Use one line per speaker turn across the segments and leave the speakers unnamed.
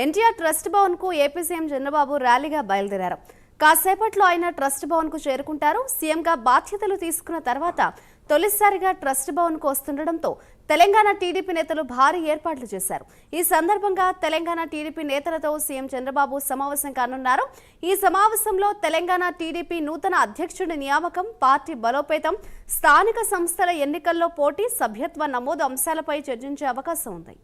NTR trust Bhavan కు AP CM Chandrababu ర్యాలీగా బయలుదేరారు. కాసేపట్లో ఆయన ట్రస్ట్ భవన్ కు చేరుకుంటారు. సీఎంగా బాధ్యతలు తీసుకున్న తర్వాత తొలిసారిగా ట్రస్ట్ భవన్ కు వస్తుండటంతో తెలంగాణ టీడీపీ నేతలు భారీ ఏర్పాట్లు చేశారు. ఈ సందర్భంగా తెలంగాణ టీడీపీ నేతలతో సీఎం చంద్రబాబు సమావేశం కానున్నారు. ఈ సమావేశంలో తెలంగాణ టీడీపీ నూతన అధ్యక్షుడి నియామకం, పార్టీ బలోపేతం, స్థానిక సంస్థల ఎన్నికల్లో పోటీ, సభ్యత్వ నమోదు అంశాలపై చర్చించే అవకాశం ఉంది.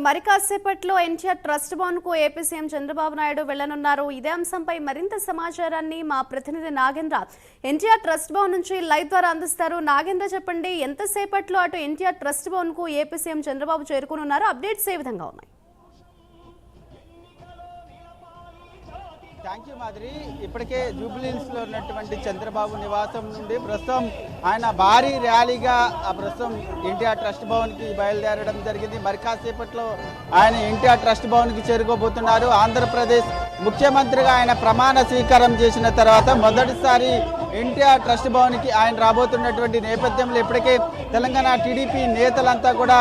మరి కాసేపట్లో ఎన్టీఆర్ ట్రస్ట్ భవన్ కు ఏపీ సీఎం చంద్రబాబు నాయుడు వెళ్లనున్నారు. ఇదే అంశంపై మరింత సమాచారాన్ని మా ప్రతినిధి నాగేంద్ర ఎన్టీఆర్ ట్రస్ట్ భవన్ నుంచి లైవ్ ద్వారా అందిస్తారు. నాగేంద్ర, చెప్పండి, ఎంతసేపట్లో అటు ఎన్టీఆర్ ట్రస్ట్ భవన్ కు ఏపీ సీఎం చంద్రబాబు చేరుకునున్నారు? అప్డేట్స్ ఏ విధంగా ఉన్నాయి?
థ్యాంక్ యూ మాదిరి. ఇప్పటికే జూబ్లీహిల్స్లో ఉన్నటువంటి చంద్రబాబు నివాసం నుండి ప్రస్తుతం ఆయన భారీ ర్యాలీగా ప్రస్తుతం ఎన్టీఆర్ ట్రస్ట్ భవన్కి బయలుదేరడం జరిగింది. మరి కాసేపట్లో ఆయన ఎన్టీఆర్ ట్రస్ట్ భవన్కి చేరుకోబోతున్నారు. ఆంధ్రప్రదేశ్ ముఖ్యమంత్రిగా ఆయన ప్రమాణ స్వీకారం చేసిన తర్వాత మొదటిసారి ఎన్టీఆర్ ట్రస్ట్ భవన్కి ఆయన రాబోతున్నటువంటి నేపథ్యంలో ఇప్పటికే తెలంగాణ టీడీపీ నేతలంతా కూడా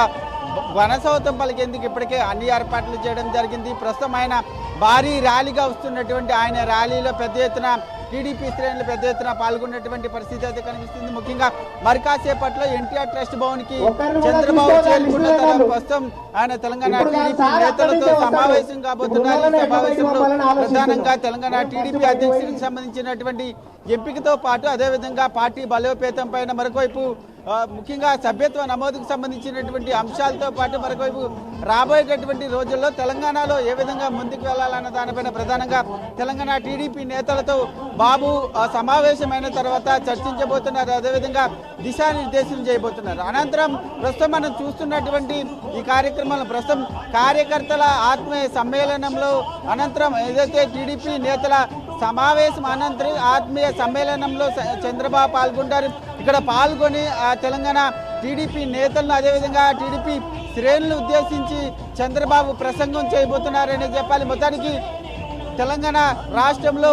వనసౌతం పలికేందుకు ఇప్పటికే అన్ని ఏర్పాట్లు చేయడం జరిగింది. ప్రస్తుతం ఆయన భారీ ర్యాలీగా వస్తున్నటువంటి ఆయన ర్యాలీలో పెద్ద ఎత్తున టీడీపీ శ్రేణులు పెద్ద ఎత్తున పాల్గొన్నటువంటి పరిస్థితి అయితే కనిపిస్తుంది. ముఖ్యంగా మరి కాసేపట్లో ఎన్టీఆర్ ట్రస్ట్ భవన్ కి చంద్రబాబు చేరుకున్న తర్వాత ప్రస్తుతం ఆయన తెలంగాణ టీడీపీ నేతలతో సమావేశం కాబోతున్నారు. ఈ సమావేశంలో ప్రధానంగా తెలంగాణ టీడీపీ అధ్యక్షుడికి సంబంధించినటువంటి ఎంపికతో పాటు అదేవిధంగా పార్టీ బలోపేతం పైన మరొకవైపు ముఖ్యంగా సభ్యత్వ నమోదుకు సంబంధించినటువంటి అంశాలతో పాటు మరొకవైపు రాబోయేటటువంటి రోజుల్లో తెలంగాణలో ఏ విధంగా ముందుకు వెళ్లాలన్న దానిపైన ప్రధానంగా తెలంగాణ టీడీపీ నేతలతో బాబు సమావేశమైన తర్వాత చర్చించబోతున్నారు. అదేవిధంగా దిశానిర్దేశం చేయబోతున్నారు. అనంతరం ప్రస్తుతం మనం చూస్తున్నటువంటి ఈ కార్యక్రమంలో ప్రస్తుతం కార్యకర్తల ఆత్మీయ సమ్మేళనంలో అనంతరం ఏదైతే టీడీపీ నేతల సమావేశం అనంతరం ఆత్మీయ సమ్మేళనంలో చంద్రబాబు పాల్గొంటారు. ఇక్కడ పాల్గొని తెలంగాణ టీడీపీ నేతలను అదేవిధంగా టీడీపీ శ్రేణులను ఉద్దేశించి చంద్రబాబు ప్రసంగం చేయబోతున్నారని చెప్పాలి. మొత్తానికి తెలంగాణ రాష్ట్రంలో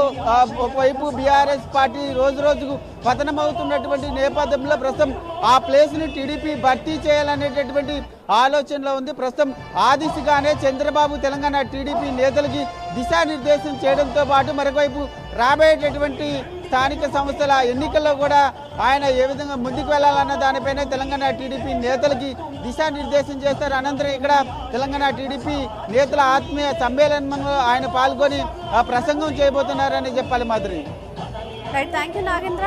ఒకవైపు బీఆర్ఎస్ పార్టీ రోజు రోజుకు పతనమవుతున్నటువంటి నేపథ్యంలో ప్రస్తుతం ఆ ప్లేస్ని టీడీపీ భర్తీ చేయాలనేటటువంటి ఆలోచనలో ఉంది. ప్రస్తుతం ఆ దిశగానే చంద్రబాబు తెలంగాణ టీడీపీ నేతలకి దిశానిర్దేశం చేయడంతో పాటు మరొకవైపు రాబోయేటటువంటి స్థానిక సంస్థల ఎన్నికల్లో కూడా ఆయన ఏ విధంగా ముందుకు వెళ్లాలన్న దానిపైన తెలంగాణ టీడీపీ నేతలకి దిశానిర్దేశం చేస్తారు. అనంతరం ఇక్కడ తెలంగాణ టీడీపీ నేతల ఆత్మీయ సమ్మేళనంలో ఆయన పాల్గొని ప్రసంగం చేయబోతున్నారని చెప్పాలి. Madhuri,
thank you Nagendra.